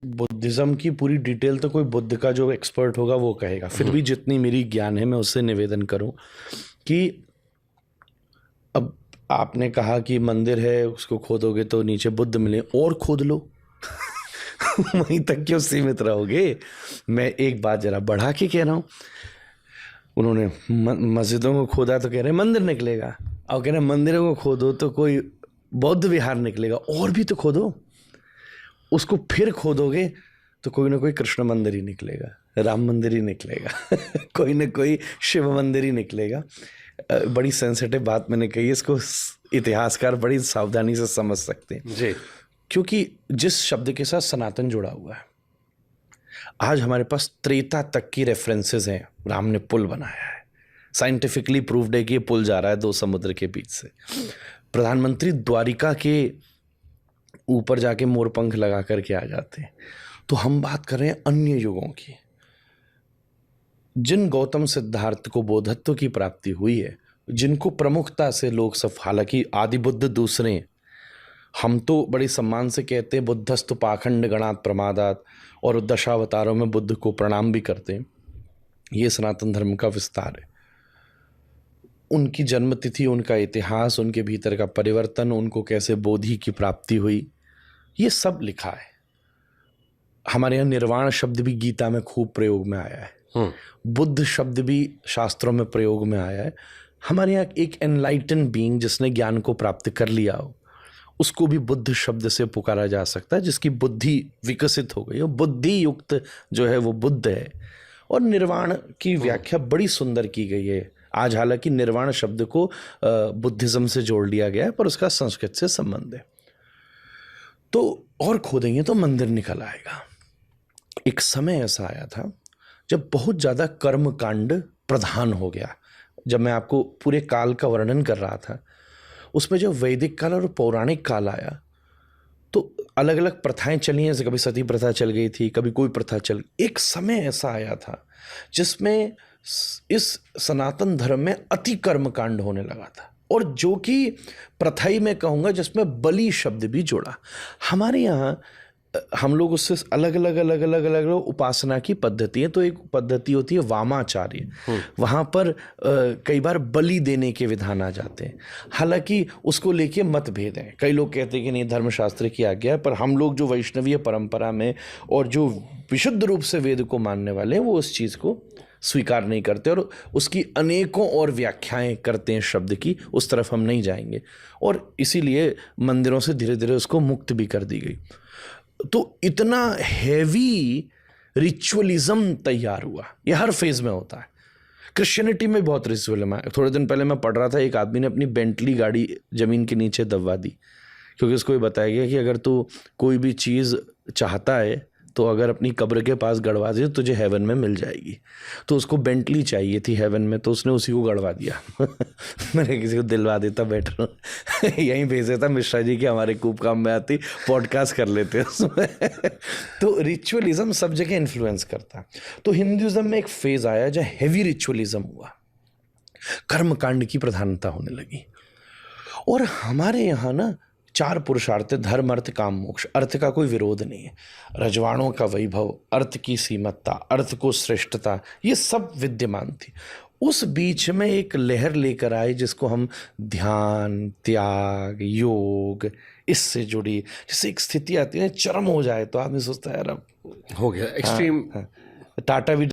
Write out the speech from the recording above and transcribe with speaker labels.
Speaker 1: Buddhism की पूरी detail तो कोई बुद्ध का जो एक्सपर्ट होगा वो कहेगा, फिर भी जितनी मेरी ज्ञान है मैं उससे निवेदन करूं कि अब आपने कहा कि मंदिर है उसको खोदोगे तो नीचे बुद्ध मिले, और खोद लो। वहीं तक क्यों सीमित रहोगे? मैं एक बात जरा बढ़ा के कह रहा हूं, उन्होंने मस्जिदों को खोदा तो कह रहे हैं मंदिर निकलेगा, और कह रहे हैं मंदिरों को खोदो तो कोई बौद्ध विहार निकलेगा, और भी तो खोदो। उसको फिर खोदोगे तो कोई ना कोई कृष्ण मंदिर ही निकलेगा, राम मंदिर ही निकलेगा, कोई ना कोई शिव मंदिर ही निकलेगा। बड़ी सेंसिटिव बात मैंने कही, इसको इतिहासकार बड़ी सावधानी से समझ सकते हैं
Speaker 2: जी।
Speaker 1: क्योंकि जिस शब्द के साथ सनातन जुड़ा हुआ है, आज हमारे पास त्रेता तक की रेफरेंसेस हैं। राम ने पुल बनाया है, साइंटिफिकली प्रूव्ड है कि ये पुल जा रहा है 2 समुद्र के बीच से। प्रधानमंत्री द्वारिका के ऊपर जाके मोरपंख लगा करके आ जाते हैं। तो हम बात कर रहे हैं अन्य युगों की, जिन गौतम सिद्धार्थ को बोधत्व की प्राप्ति हुई है, जिनको प्रमुखता से लोग सब, हालांकि आदि बुद्ध दूसरे हैं, हम तो बड़े सम्मान से कहते हैं बुद्धस्तु पाखंड गणात प्रमादात, और दशावतारों में बुद्ध को प्रणाम भी करते हैं। ये सनातन धर्म का विस्तार है। उनकी जन्मतिथि, उनका इतिहास, उनके भीतर का परिवर्तन, उनको कैसे बोधि की प्राप्ति हुई, ये सब लिखा है। हमारे यहाँ निर्वाण शब्द भी गीता में खूब प्रयोग में आया है, बुद्ध शब्द भी शास्त्रों में प्रयोग में आया है। हमारे यहाँ एक एनलाइटन बीइंग जिसने ज्ञान को प्राप्त कर लिया हो, उसको भी बुद्ध शब्द से पुकारा जा सकता है, जिसकी बुद्धि विकसित हो गई हो, बुद्धि युक्त जो है वो बुद्ध है। और निर्वाण की व्याख्या बड़ी सुंदर की गई है। आज हालांकि निर्वाण शब्द को बुद्धिज्म से जोड़ लिया गया है, पर उसका संस्कृत से संबंध है। तो और खोदेंगे तो मंदिर निकल आएगा। एक समय ऐसा आया था जब बहुत ज़्यादा कर्म कांड प्रधान हो गया। जब मैं आपको पूरे काल का वर्णन कर रहा था, उसमें जब वैदिक काल और पौराणिक काल आया तो अलग अलग प्रथाएं चली हैं। जैसे कभी सती प्रथा चल गई थी, कभी कोई प्रथा चल। एक समय ऐसा आया था जिसमें इस सनातन धर्म में अति कर्म कांड होने लगा था, और जो कि प्रथाई में कहूँगा जिसमें बलि शब्द भी जुड़ा। हमारे यहाँ हम लोग उससे अलग अलग उपासना की पद्धति है। तो एक पद्धति होती है वामाचार्य, वहाँ पर कई बार बलि देने के विधान आ जाते हैं। हालांकि उसको लेके मतभेद हैं। कई लोग कहते हैं कि नहीं, धर्मशास्त्र की आज्ञा है, पर हम लोग जो वैष्णवीय परंपरा में और जो विशुद्ध रूप से वेद को मानने वाले हैं, वो उस चीज़ को स्वीकार नहीं करते और उसकी अनेकों और व्याख्याएं करते हैं शब्द की। उस तरफ हम नहीं जाएंगे, और इसीलिए मंदिरों से धीरे धीरे उसको मुक्त भी कर दी गई। तो इतना हैवी रिचुअलिज्म तैयार हुआ। ये हर फेज में होता है। क्रिश्चियनिटी में बहुत रिचुअलिज्म है। थोड़े दिन पहले मैं पढ़ रहा था, एक आदमी ने अपनी बेंटली गाड़ी जमीन के नीचे दबवा दी, क्योंकि उसको ये बताया गया कि अगर तू कोई भी चीज़ चाहता है तो अगर अपनी कब्र के पास गड़वा दे तो तुझे हेवन में मिल जाएगी। तो उसको बेंटली चाहिए थी हेवन में, तो उसने उसी को गड़वा दिया। मैंने किसी को दिलवा देता बेटर, यहीं भेज देता मिश्रा जी के, हमारे खूब काम में आती, पॉडकास्ट कर लेते उसमें। तो रिचुअलिज्म सब जगह इन्फ्लुएंस करता। तो हिंदुइज्म में एक फेज आया जहाँ हैवी रिचुअलिज्म हुआ, कर्मकांड की प्रधानता होने लगी। और हमारे यहाँ ना 4 पुरुषार्थ, धर्म अर्थ काम मोक्ष। अर्थ का कोई विरोध नहीं है, रजवाड़ों का वैभव, अर्थ की सीमतता, अर्थ को श्रेष्ठता, ये सब विद्यमान थी। उस बीच में एक लहर लेकर आए जिसको हम ध्यान, त्याग, योग, इससे जुड़ी, जैसे एक स्थिति आती है चरम हो जाए तो आदमी सोचता है यार अब
Speaker 2: हो गया एक्सट्रीम।
Speaker 1: टाटा भी